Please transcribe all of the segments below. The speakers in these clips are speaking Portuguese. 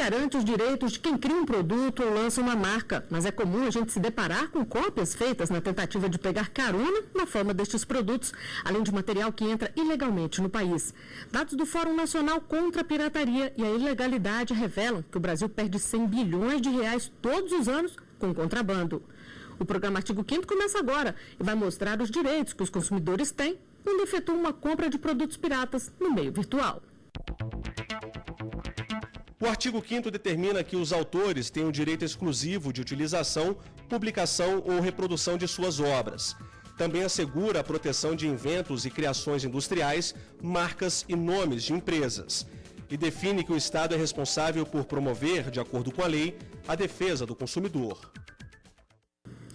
garante os direitos de quem cria um produto ou lança uma marca, mas é comum a gente se deparar com cópias feitas na tentativa de pegar carona na forma destes produtos, além de material que entra ilegalmente no país. Dados do Fórum Nacional contra a Pirataria e a Ilegalidade revelam que o Brasil perde 100 bilhões de reais todos os anos com contrabando. O programa Artigo 5º começa agora e vai mostrar os direitos que os consumidores têm quando efetuam uma compra de produtos piratas no meio virtual. O artigo 5º determina que os autores têm o direito exclusivo de utilização, publicação ou reprodução de suas obras. Também assegura a proteção de inventos e criações industriais, marcas e nomes de empresas. E define que o Estado é responsável por promover, de acordo com a lei, a defesa do consumidor.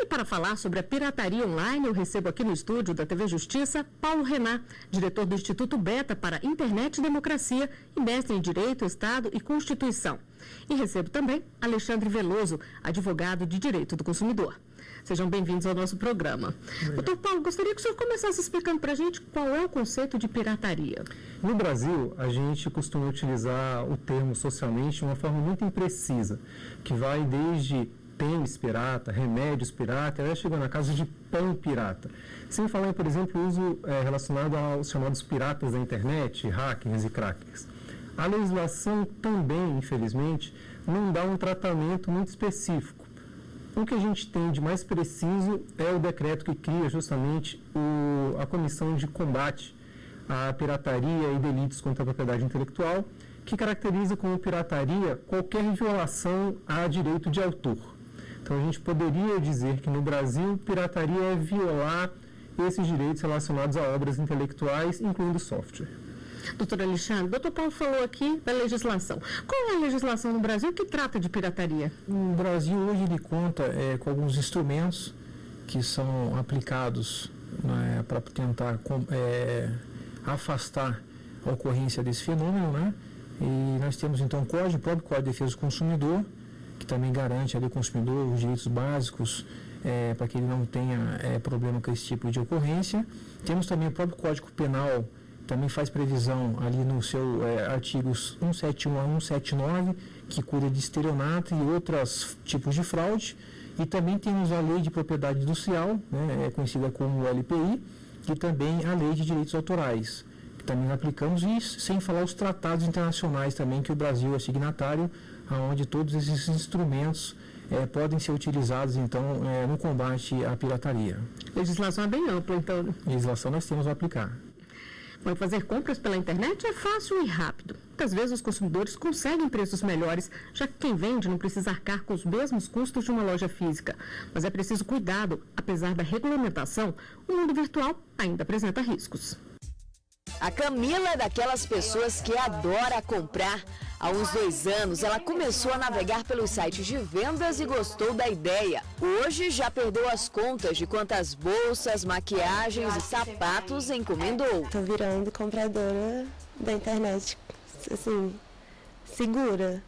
E para falar sobre a pirataria online, eu recebo aqui no estúdio da TV Justiça, Paulo Renan, diretor do Instituto Beta para Internet e Democracia e mestre em Direito, Estado e Constituição. E recebo também Alexandre Veloso, advogado de Direito do Consumidor. Sejam bem-vindos ao nosso programa. Doutor Paulo, gostaria que o senhor começasse explicando para a gente qual é o conceito de pirataria. No Brasil, a gente costuma utilizar o termo socialmente de uma forma muito imprecisa, que vai desde tênis pirata, remédios pirata, até chegando a casos de pão pirata. Sem falar, por exemplo, o uso relacionado aos chamados piratas da internet, hackers e crackers. A legislação também, infelizmente, não dá um tratamento muito específico. O que a gente tem de mais preciso é o decreto que cria justamente a Comissão de Combate à Pirataria e Delitos contra a Propriedade Intelectual, que caracteriza como pirataria qualquer violação a direito de autor. Então, a gente poderia dizer que no Brasil, pirataria é violar esses direitos relacionados a obras intelectuais, incluindo software. Doutor Alexandre, o doutor Paulo falou aqui da legislação. Qual é a legislação no Brasil que trata de pirataria? O Brasil hoje ele conta com alguns instrumentos que são aplicados para tentar afastar a ocorrência desse fenômeno, né? E nós temos então o próprio Código de Defesa do Consumidor, que também garante ali ao consumidor os direitos básicos para que ele não tenha problema com esse tipo de ocorrência. Temos também o próprio Código Penal, também faz previsão ali no seu artigos 171 a 179, que cuida de estelionato e outros tipos de fraude. E também temos a Lei de Propriedade Industrial, né, conhecida como LPI, e também a Lei de Direitos Autorais, que também aplicamos, e sem falar os tratados internacionais também, que o Brasil é signatário, onde todos esses instrumentos podem ser utilizados, então, no combate à pirataria. A legislação é bem ampla, então. A legislação nós temos a aplicar. Bom, fazer compras pela internet é fácil e rápido. Muitas vezes os consumidores conseguem preços melhores, já que quem vende não precisa arcar com os mesmos custos de uma loja física. Mas é preciso cuidado. Apesar da regulamentação, o mundo virtual ainda apresenta riscos. A Camila é daquelas pessoas que adora comprar. Há uns 2 anos, ela começou a navegar pelos sites de vendas e gostou da ideia. Hoje, já perdeu as contas de quantas bolsas, maquiagens e sapatos encomendou. Estou virando compradora da internet, assim, segura.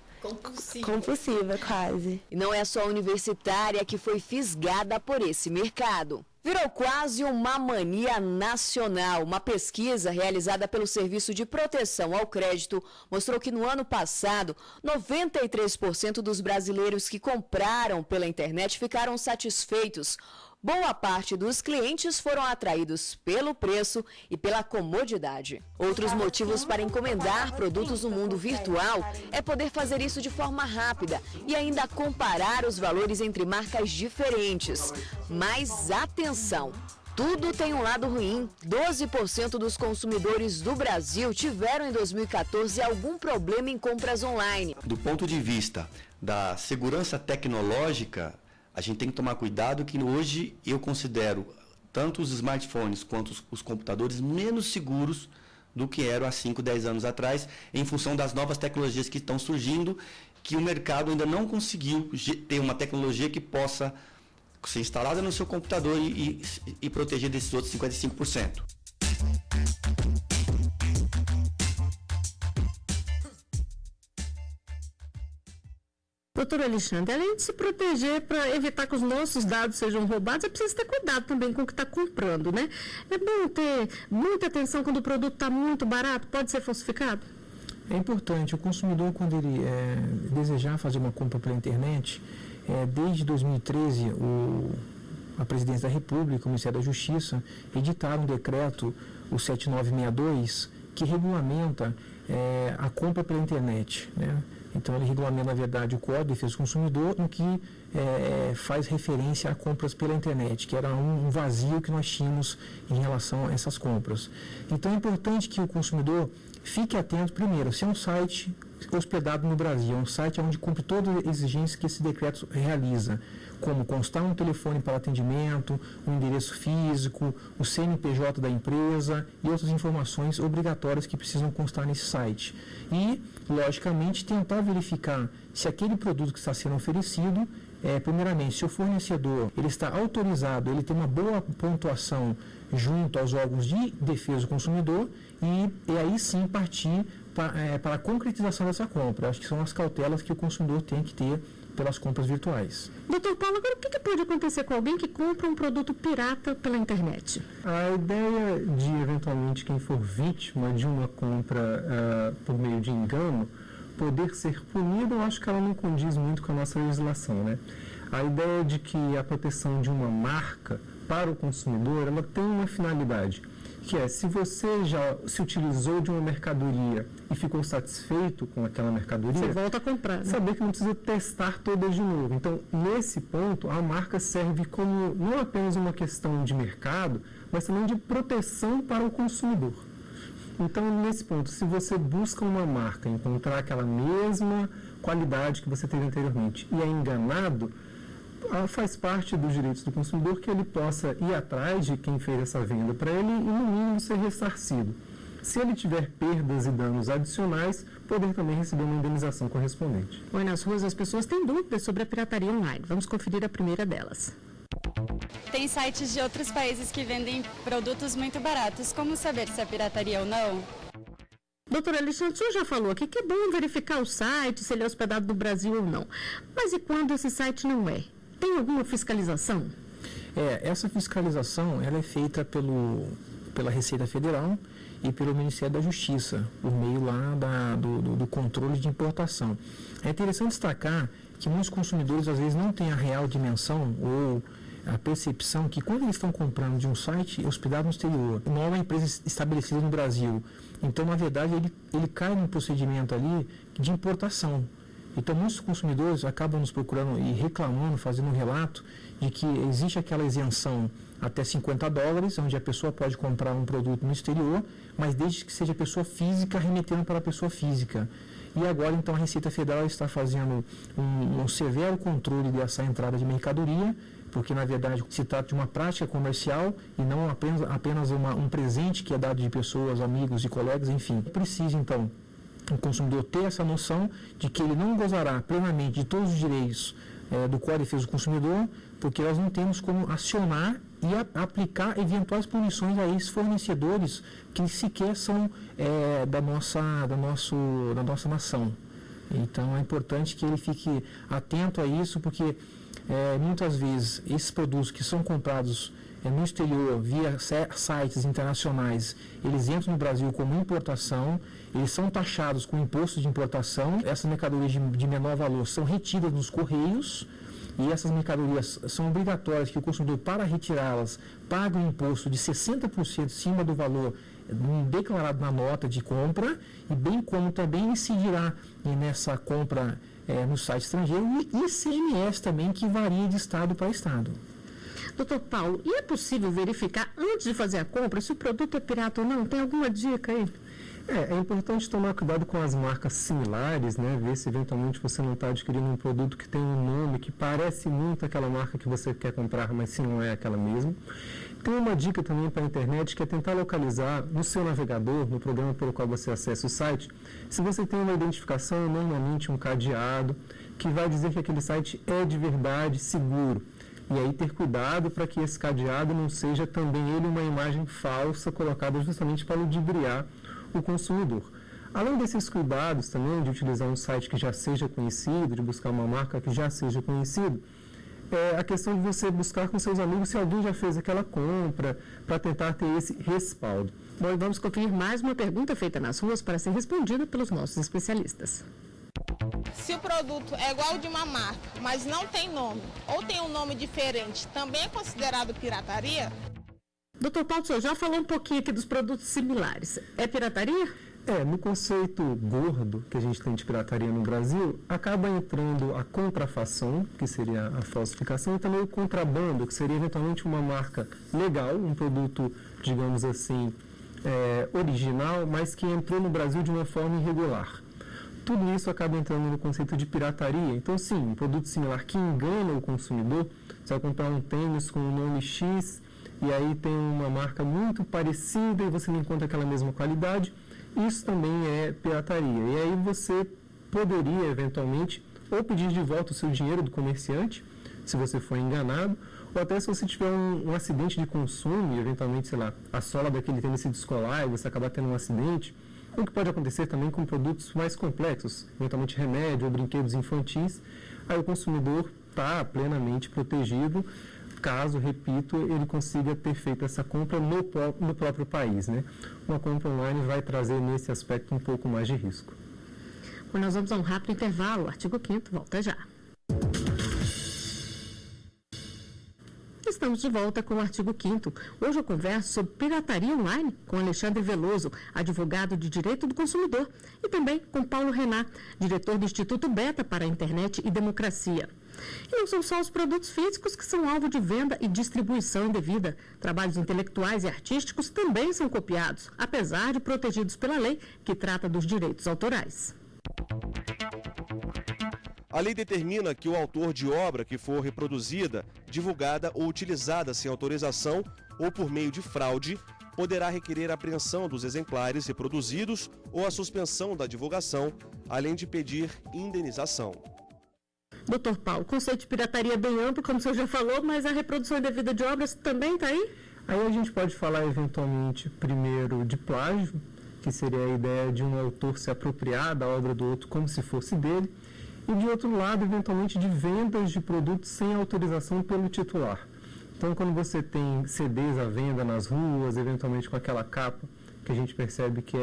Compulsiva, quase. E não é só a universitária que foi fisgada por esse mercado. Virou quase uma mania nacional. Uma pesquisa realizada pelo Serviço de Proteção ao Crédito mostrou que no ano passado, 93% dos brasileiros que compraram pela internet ficaram satisfeitos. Boa parte dos clientes foram atraídos pelo preço e pela comodidade. Outros motivos para encomendar produtos no mundo virtual é poder fazer isso de forma rápida e ainda comparar os valores entre marcas diferentes. Mas atenção! Tudo tem um lado ruim. 12% dos consumidores do Brasil tiveram em 2014 algum problema em compras online. Do ponto de vista da segurança tecnológica, a gente tem que tomar cuidado que hoje eu considero tanto os smartphones quanto os computadores menos seguros do que eram há 5, 10 anos atrás, em função das novas tecnologias que estão surgindo, que o mercado ainda não conseguiu ter uma tecnologia que possa ser instalada no seu computador e proteger desses outros 55%. Doutor Alexandre, além de se proteger para evitar que os nossos dados sejam roubados, é preciso ter cuidado também com o que está comprando, né? É bom ter muita atenção quando o produto está muito barato, pode ser falsificado? É importante, o consumidor, quando ele desejar fazer uma compra pela internet, desde 2013, a Presidência da República, o Ministério da Justiça, editaram um decreto, o 7962, que regulamenta a compra pela internet, né? Então, ele regulamenta, na verdade, o Código de Defesa do Consumidor, em que faz referência a compras pela internet, que era um vazio que nós tínhamos em relação a essas compras. Então, é importante que o consumidor fique atento, primeiro, se é um site hospedado no Brasil, é um site onde cumpre todas as exigências que esse decreto realiza, como constar um telefone para atendimento, um endereço físico, o CNPJ da empresa e outras informações obrigatórias que precisam constar nesse site. E, logicamente, tentar verificar se aquele produto que está sendo oferecido, primeiramente, se o fornecedor ele está autorizado, ele tem uma boa pontuação junto aos órgãos de defesa do consumidor e aí sim partir para a concretização dessa compra. Acho que são as cautelas que o consumidor tem que ter pelas compras virtuais. Doutor Paulo, agora o que pode acontecer com alguém que compra um produto pirata pela internet? A ideia de, eventualmente, quem for vítima de uma compra por meio de engano, poder ser punido, eu acho que ela não condiz muito com a nossa legislação, né? A ideia de que a proteção de uma marca para o consumidor, ela tem uma finalidade, que é, se você já se utilizou de uma mercadoria e ficou satisfeito com aquela mercadoria, você volta a comprar, né? Saber que não precisa testar todas de novo. Então, nesse ponto, a marca serve como não apenas uma questão de mercado, mas também de proteção para o consumidor. Então, nesse ponto, se você busca uma marca, encontrar aquela mesma qualidade que você teve anteriormente e é enganado, faz parte dos direitos do consumidor que ele possa ir atrás de quem fez essa venda para ele e, no mínimo, ser ressarcido. Se ele tiver perdas e danos adicionais, poder também receber uma indenização correspondente. Oi, nas ruas as pessoas têm dúvidas sobre a pirataria online. Vamos conferir a primeira delas. Tem sites de outros países que vendem produtos muito baratos. Como saber se é pirataria ou não? Doutora Alexandre, o senhor já falou aqui que é bom verificar o site, se ele é hospedado no Brasil ou não. Mas e quando esse site não é? Tem alguma fiscalização? Essa fiscalização ela é feita pela Receita Federal e pelo Ministério da Justiça, por meio lá do controle de importação. É interessante destacar que muitos consumidores às vezes não têm a real dimensão ou a percepção que quando eles estão comprando de um site hospedado no exterior, não é uma empresa estabelecida no Brasil. Então, na verdade, ele cai num procedimento ali de importação. Então, muitos consumidores acabam nos procurando e reclamando, fazendo um relato de que existe aquela isenção até $50, onde a pessoa pode comprar um produto no exterior, mas desde que seja pessoa física remetendo para a pessoa física. E agora, então, a Receita Federal está fazendo um severo controle dessa entrada de mercadoria, porque, na verdade, se trata de uma prática comercial e não apenas um presente que é dado de pessoas, amigos e colegas, enfim. É preciso, então, o consumidor ter essa noção de que ele não gozará plenamente de todos os direitos do Código de Defesa do Consumidor, porque nós não temos como acionar e aplicar eventuais punições a esses fornecedores que sequer são da nossa nação. Então, é importante que ele fique atento a isso, porque muitas vezes esses produtos que são comprados no exterior, via sites internacionais, eles entram no Brasil como importação, eles são taxados com imposto de importação, essas mercadorias de menor valor são retidas nos correios, e essas mercadorias são obrigatórias que o consumidor, para retirá-las, paga um imposto de 60% acima do valor declarado na nota de compra, e bem como também incidirá nessa compra no site estrangeiro, e ICMS também, que varia de estado para estado. Doutor Paulo, e é possível verificar antes de fazer a compra se o produto é pirata ou não? Tem alguma dica aí? É importante tomar cuidado com as marcas similares, né? Ver se eventualmente você não está adquirindo um produto que tem um nome que parece muito aquela marca que você quer comprar, mas se não é aquela mesmo. Tem uma dica também para a internet, que é tentar localizar no seu navegador, no programa pelo qual você acessa o site, se você tem uma identificação, normalmente um cadeado, que vai dizer que aquele site é de verdade seguro. E aí ter cuidado para que esse cadeado não seja também ele uma imagem falsa colocada justamente para ludibriar o consumidor. Além desses cuidados também de utilizar um site que já seja conhecido, de buscar uma marca que já seja conhecida, a questão de você buscar com seus amigos se alguém já fez aquela compra, para tentar ter esse respaldo. Bom, e vamos conferir mais uma pergunta feita nas ruas para ser respondida pelos nossos especialistas. Se o produto é igual de uma marca, mas não tem nome, ou tem um nome diferente, também é considerado pirataria? Doutor Paulo, o senhor já falou um pouquinho aqui dos produtos similares. É pirataria? No conceito gordo que a gente tem de pirataria no Brasil, acaba entrando a contrafação, que seria a falsificação, e também o contrabando, que seria eventualmente uma marca legal, um produto, digamos assim, original, mas que entrou no Brasil de uma forma irregular. Tudo isso acaba entrando no conceito de pirataria. Então, sim, um produto similar que engana o consumidor, você vai comprar um tênis com o nome X, e aí tem uma marca muito parecida e você não encontra aquela mesma qualidade, isso também é pirataria. E aí você poderia, eventualmente, ou pedir de volta o seu dinheiro do comerciante, se você for enganado, ou até se você tiver um acidente de consumo e, eventualmente, sei lá, a sola daquele tênis se descolar e você acabar tendo um acidente, o que pode acontecer também com produtos mais complexos, eventualmente remédio ou brinquedos infantis, aí o consumidor está plenamente protegido, caso, repito, ele consiga ter feito essa compra no próprio país, né? Uma compra online vai trazer nesse aspecto um pouco mais de risco. Bom, nós vamos a um rápido intervalo, o artigo 5º volta já. Estamos de volta com o artigo 5º. Hoje eu converso sobre pirataria online com Alexandre Veloso, advogado de Direito do Consumidor, e também com Paulo Renat, diretor do Instituto Beta para a Internet e Democracia. E não são só os produtos físicos que são alvo de venda e distribuição indevida. Trabalhos intelectuais e artísticos também são copiados, apesar de protegidos pela lei que trata dos direitos autorais. A lei determina que o autor de obra que for reproduzida, divulgada ou utilizada sem autorização ou por meio de fraude, poderá requerer a apreensão dos exemplares reproduzidos ou a suspensão da divulgação, além de pedir indenização. Doutor Paulo, o conceito de pirataria é bem amplo, como o senhor já falou, mas a reprodução indevida de obras também está aí? Aí a gente pode falar, eventualmente, primeiro de plágio, que seria a ideia de um autor se apropriar da obra do outro como se fosse dele, e de outro lado, eventualmente, de vendas de produtos sem autorização pelo titular. Então, quando você tem CDs à venda nas ruas, eventualmente com aquela capa, que a gente percebe que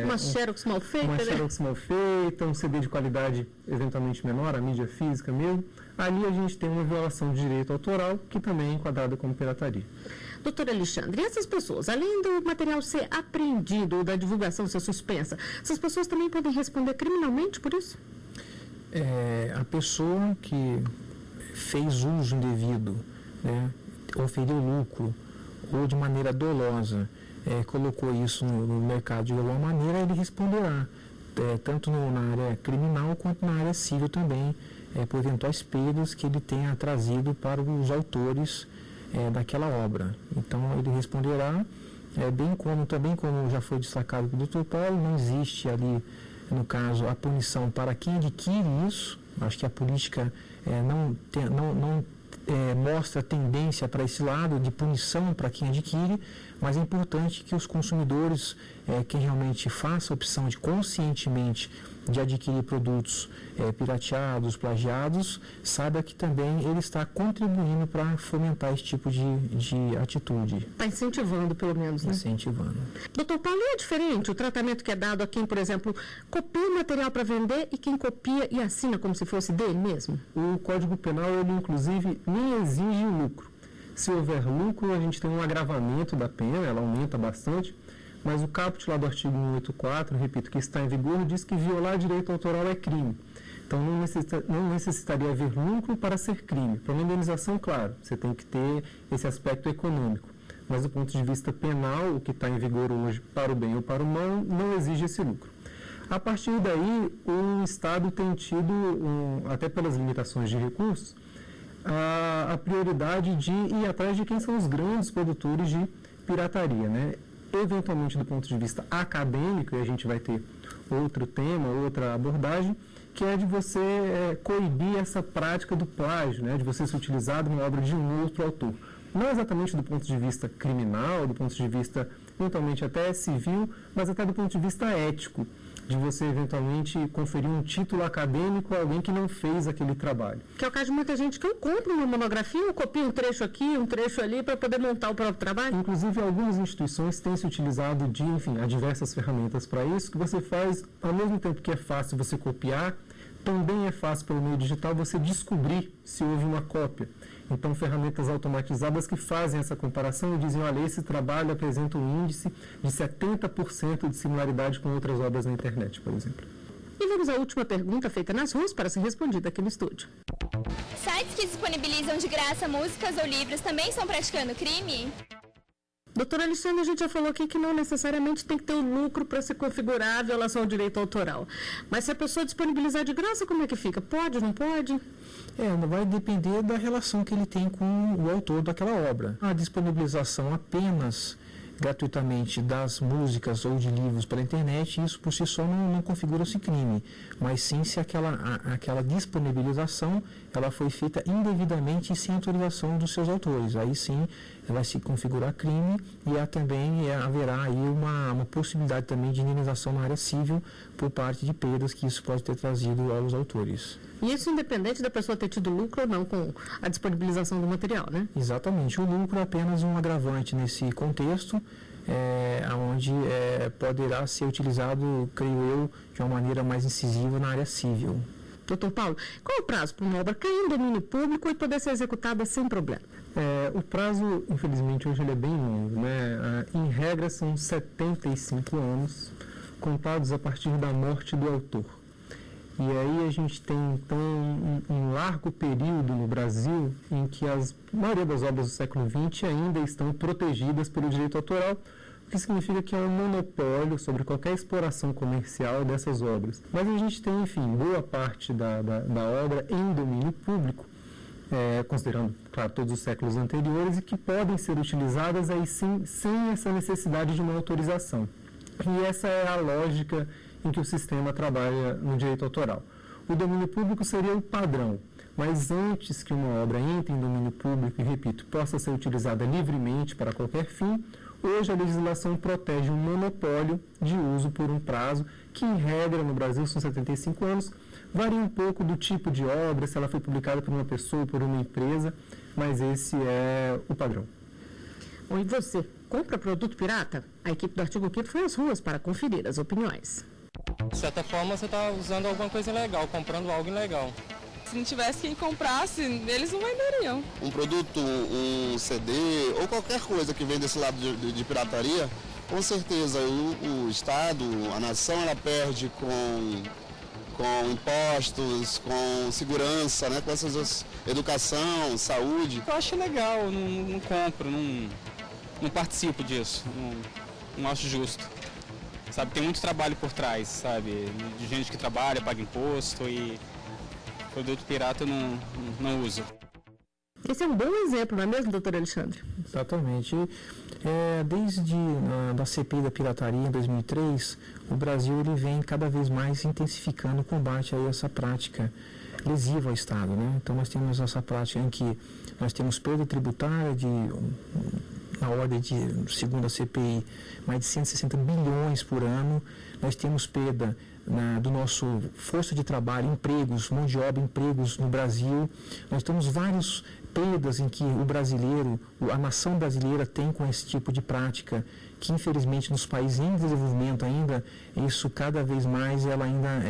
uma xerox mal feita, uma xerox mal feita, um CD de qualidade eventualmente menor, a mídia física mesmo, ali a gente tem uma violação de direito autoral, que também é enquadrada como pirataria. Doutor Alexandre, e essas pessoas, além do material ser apreendido ou da divulgação ser suspensa, essas pessoas também podem responder criminalmente por isso? A pessoa que fez uso indevido, né, oferiu lucro ou de maneira dolosa, colocou isso no mercado de alguma maneira, ele responderá, tanto na área criminal quanto na área civil também, por eventuais perdas que ele tenha trazido para os autores daquela obra. Então, ele responderá, bem como já foi destacado pelo Dr. Paulo, não existe ali, no caso, a punição para quem adquire isso. Acho que a política não mostra tendência para esse lado de punição para quem adquire, mas é importante que os consumidores, quem realmente faça a opção de conscientemente de adquirir produtos pirateados, plagiados, saiba que também ele está contribuindo para fomentar esse tipo de atitude. Está incentivando, pelo menos, né? Incentivando. Doutor Paulo, é diferente o tratamento que é dado a quem, por exemplo, copia o material para vender e quem copia e assina como se fosse dele mesmo? O Código Penal, ele inclusive nem exige o lucro. Se houver lucro, a gente tem um agravamento da pena, ela aumenta bastante, mas o caput lá do artigo 184, repito, que está em vigor, diz que violar direito autoral é crime. Então, não necessitaria haver lucro para ser crime. Para uma indenização, claro, você tem que ter esse aspecto econômico. Mas, do ponto de vista penal, o que está em vigor hoje, para o bem ou para o mal, não exige esse lucro. A partir daí, o Estado tem tido, até pelas limitações de recursos, a prioridade de ir atrás de quem são os grandes produtores de pirataria, né? Eventualmente, do ponto de vista acadêmico, e a gente vai ter outro tema, outra abordagem, que é de você coibir essa prática do plágio, né? De você ser utilizado numa obra de um outro autor. Não exatamente do ponto de vista criminal, do ponto de vista, eventualmente, até civil, mas até do ponto de vista ético. de você eventualmente conferir um título acadêmico a alguém que não fez aquele trabalho. Que é o caso de muita gente que eu compro uma monografia, eu copio um trecho aqui, um trecho ali para poder montar o próprio trabalho. Inclusive, algumas instituições têm se utilizado há diversas ferramentas para isso, que você faz, ao mesmo tempo que é fácil você copiar, também é fácil pelo meio digital você descobrir se houve uma cópia. Então, ferramentas automatizadas que fazem essa comparação e dizem, olha, esse trabalho apresenta um índice de 70% de similaridade com outras obras na internet, por exemplo. E vamos à última pergunta feita nas ruas para ser respondida aqui no estúdio. Sites que disponibilizam de graça músicas ou livros também estão praticando crime? Doutor Alexandre, a gente já falou aqui que não necessariamente tem que ter o lucro para se configurar a violação ao direito autoral. Mas se a pessoa disponibilizar de graça, como é que fica? Pode, não pode? Vai depender da relação que ele tem com o autor daquela obra. A disponibilização apenas gratuitamente das músicas ou de livros pela internet, isso por si só não configura-se crime, mas sim se aquela disponibilização ela foi feita indevidamente e sem autorização dos seus autores. Aí sim vai se configurar crime e também haverá aí uma possibilidade também de indenização na área civil por parte de perdas que isso pode ter trazido aos autores. E isso independente da pessoa ter tido lucro ou não com a disponibilização do material, né? Exatamente. O lucro é apenas um agravante nesse contexto, onde poderá ser utilizado, creio eu, de uma maneira mais incisiva na área civil. Doutor Paulo, qual é o prazo para uma obra cair em domínio público e poder ser executada sem problema? O prazo, infelizmente, hoje ele é bem longo, né? Em regra, são 75 anos, contados a partir da morte do autor. E aí a gente tem, então, um largo período no Brasil em que a maioria das obras do século XX ainda estão protegidas pelo direito autoral, o que significa que há um monopólio sobre qualquer exploração comercial dessas obras. Mas a gente tem, enfim, boa parte da obra em domínio público, considerando, claro, todos os séculos anteriores, e que podem ser utilizadas aí sim, sem essa necessidade de uma autorização. E essa é a lógica em que o sistema trabalha no direito autoral. O domínio público seria o padrão, mas antes que uma obra entre em domínio público, e repito, possa ser utilizada livremente para qualquer fim, hoje a legislação protege um monopólio de uso por um prazo, que em regra no Brasil são 75 anos, varia um pouco do tipo de obra, se ela foi publicada por uma pessoa ou por uma empresa, mas esse é o padrão. E você, compra produto pirata? A equipe do Artigo 5º foi às ruas para conferir as opiniões. De certa forma, você está usando alguma coisa ilegal, comprando algo ilegal. Se não tivesse quem comprasse, eles não venderiam. Um produto, um CD ou qualquer coisa que vem desse lado de pirataria, com certeza o Estado, a nação, ela perde com impostos, com segurança, né, com essas educação, saúde. Eu acho legal, não compro, não participo disso, não acho justo. Sabe, tem muito trabalho por trás, sabe, de gente que trabalha, paga imposto e produto pirata eu não uso. Esse é um bom exemplo, não é mesmo, doutor Alexandre? Exatamente. Desde da CPI da pirataria em 2003, o Brasil ele vem cada vez mais intensificando o combate a essa prática lesiva ao Estado, né? Então nós temos essa prática em que nós temos perda tributária na ordem de, segundo a CPI, mais de 160 bilhões por ano. Nós temos perda do nosso força de trabalho, empregos, mão de obra, empregos no Brasil. Nós temos várias perdas em que o brasileiro, a nação brasileira tem com esse tipo de prática, que infelizmente nos países em desenvolvimento ainda, isso cada vez mais ela ainda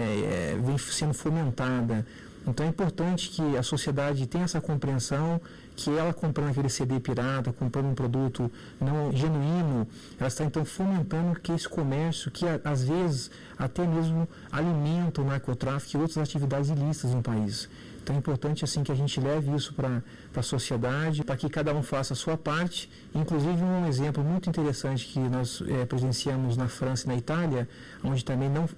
vem sendo fomentada. Então é importante que a sociedade tenha essa compreensão que ela comprando aquele CD pirata, comprando um produto não genuíno, ela está então fomentando que esse comércio, que às vezes até mesmo alimenta o narcotráfico e outras atividades ilícitas no país. Então é importante assim que a gente leve isso para a sociedade, para que cada um faça a sua parte. Inclusive um exemplo muito interessante que nós presenciamos na França e na Itália, onde também não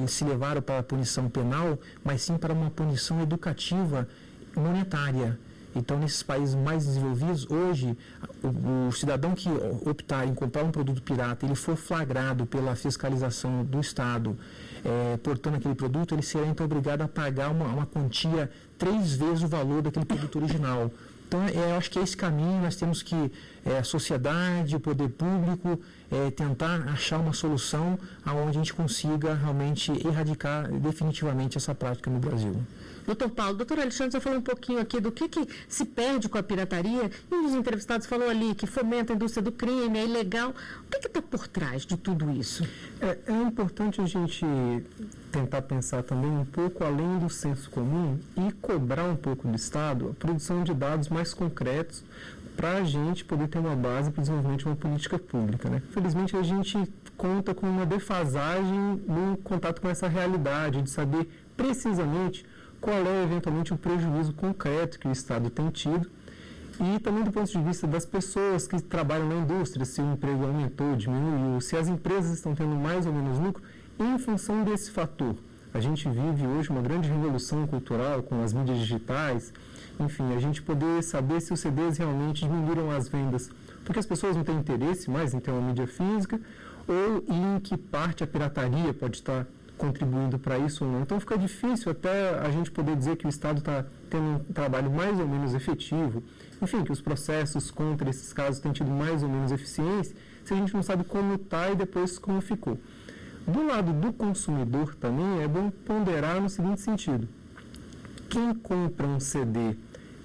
se levaram para a punição penal, mas sim para uma punição educativa monetária. Então, nesses países mais desenvolvidos, hoje, o cidadão que optar em comprar um produto pirata, ele for flagrado pela fiscalização do Estado, portando aquele produto, ele será então obrigado a pagar uma quantia 3 vezes o valor daquele produto original. Então, eu acho que é esse caminho, nós temos que a sociedade, o poder público, tentar achar uma solução onde a gente consiga realmente erradicar definitivamente essa prática no Brasil. Doutor Paulo, doutor Alexandre, você falou um pouquinho aqui do que se perde com a pirataria, e um dos entrevistados falou ali que fomenta a indústria do crime, é ilegal. O que está por trás de tudo isso? É importante a gente tentar pensar também um pouco além do senso comum e cobrar um pouco do Estado a produção de dados mais concretos para a gente poder ter uma base para o desenvolvimento de uma política pública, né? Felizmente, a gente conta com uma defasagem no contato com essa realidade, de saber precisamente qual é, eventualmente, o prejuízo concreto que o Estado tem tido, e também do ponto de vista das pessoas que trabalham na indústria, se o emprego aumentou, diminuiu, se as empresas estão tendo mais ou menos lucro, em função desse fator. A gente vive hoje uma grande revolução cultural com as mídias digitais, enfim, a gente poder saber se os CDs realmente diminuíram as vendas, porque as pessoas não têm interesse mais em ter uma mídia física, ou em que parte a pirataria pode estar contribuindo para isso ou não. Então fica difícil até a gente poder dizer que o Estado está tendo um trabalho mais ou menos efetivo, enfim, que os processos contra esses casos têm tido mais ou menos eficiência, se a gente não sabe como está e depois como ficou. Do lado do consumidor também é bom ponderar no seguinte sentido: quem compra um CD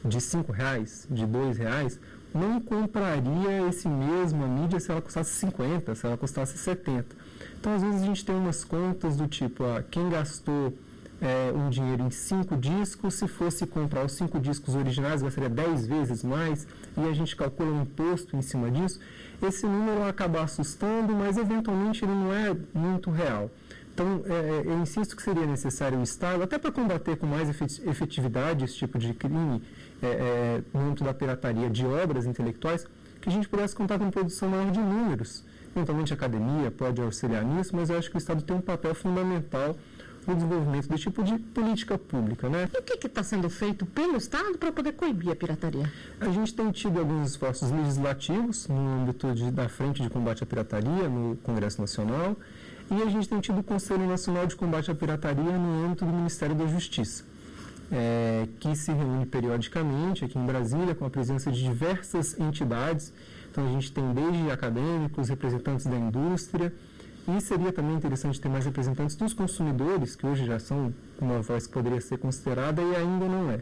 de R$5, de R$2, não compraria esse mesma mídia se ela custasse 50, se ela custasse 70. Então, às vezes, a gente tem umas contas do tipo, quem gastou um dinheiro em 5 discos, se fosse comprar os 5 discos originais, gastaria 10 vezes mais, e a gente calcula um imposto em cima disso. Esse número acaba assustando, mas, eventualmente, ele não é muito real. Então, eu insisto que seria necessário o Estado, até para combater com mais efetividade esse tipo de crime, no âmbito da pirataria de obras intelectuais, que a gente pudesse contar com produção maior de números. Eventualmente a academia pode auxiliar nisso, mas eu acho que o Estado tem um papel fundamental no desenvolvimento desse tipo de política pública, né? E o que está sendo feito pelo Estado para poder coibir a pirataria? A gente tem tido alguns esforços legislativos no âmbito da Frente de Combate à Pirataria, no Congresso Nacional, e a gente tem tido o Conselho Nacional de Combate à Pirataria no âmbito do Ministério da Justiça, que se reúne periodicamente aqui em Brasília com a presença de diversas entidades. Então, a gente tem desde acadêmicos, representantes da indústria, e seria também interessante ter mais representantes dos consumidores, que hoje já são uma voz que poderia ser considerada e ainda não é.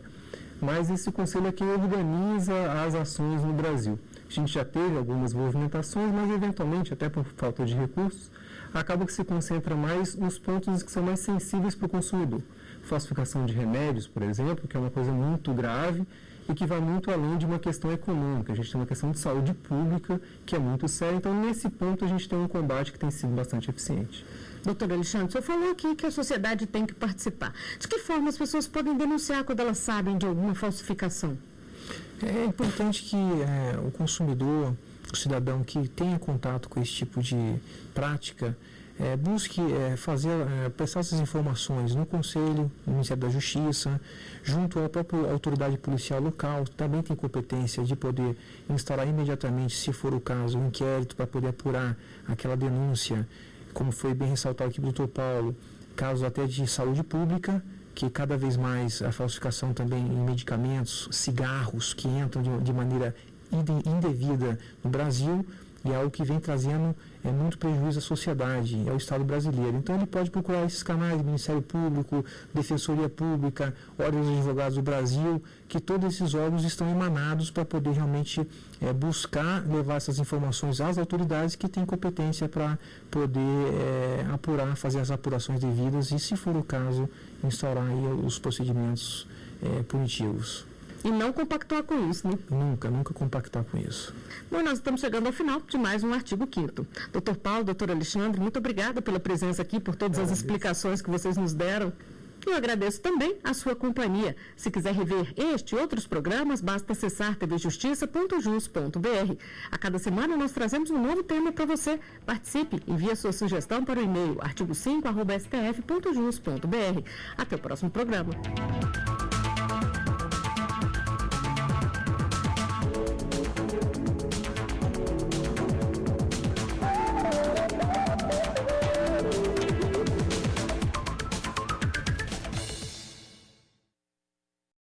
Mas esse conselho aqui organiza as ações no Brasil. A gente já teve algumas movimentações, mas eventualmente, até por falta de recursos, acaba que se concentra mais nos pontos que são mais sensíveis para o consumidor. Falsificação de remédios, por exemplo, que é uma coisa muito grave e que vai muito além de uma questão econômica. A gente tem uma questão de saúde pública que é muito séria. Então, nesse ponto, a gente tem um combate que tem sido bastante eficiente. Doutor Alexandre, o senhor falou aqui que a sociedade tem que participar. De que forma as pessoas podem denunciar quando elas sabem de alguma falsificação? É importante que o consumidor, o cidadão que tenha contato com esse tipo de prática, busque prestar essas informações no Conselho, no Ministério da Justiça, junto à própria autoridade policial local, que também tem competência de poder instaurar imediatamente, se for o caso, um inquérito para poder apurar aquela denúncia, como foi bem ressaltado aqui pelo Dr. Paulo, casos até de saúde pública, que cada vez mais a falsificação também em medicamentos, cigarros, que entram de maneira indevida no Brasil, e é algo que vem trazendo muito prejuízo à sociedade, ao Estado brasileiro. Então, ele pode procurar esses canais, Ministério Público, Defensoria Pública, Ordem dos Advogados do Brasil, que todos esses órgãos estão emanados para poder realmente buscar levar essas informações às autoridades que têm competência para poder apurar, fazer as apurações devidas e, se for o caso, instaurar aí os procedimentos punitivos. E não compactuar com isso, né? Nunca compactar com isso. Bom, nós estamos chegando ao final de mais um Artigo 5º. Doutor Paulo, doutor Alexandre, muito obrigada pela presença aqui, por todas as explicações que vocês nos deram. Eu agradeço também a sua companhia. Se quiser rever este e outros programas, basta acessar tvjustiça.jus.br. A cada semana nós trazemos um novo tema para você. Participe, envie a sua sugestão para o e-mail artigo5@stf.jus.br. Até o próximo programa.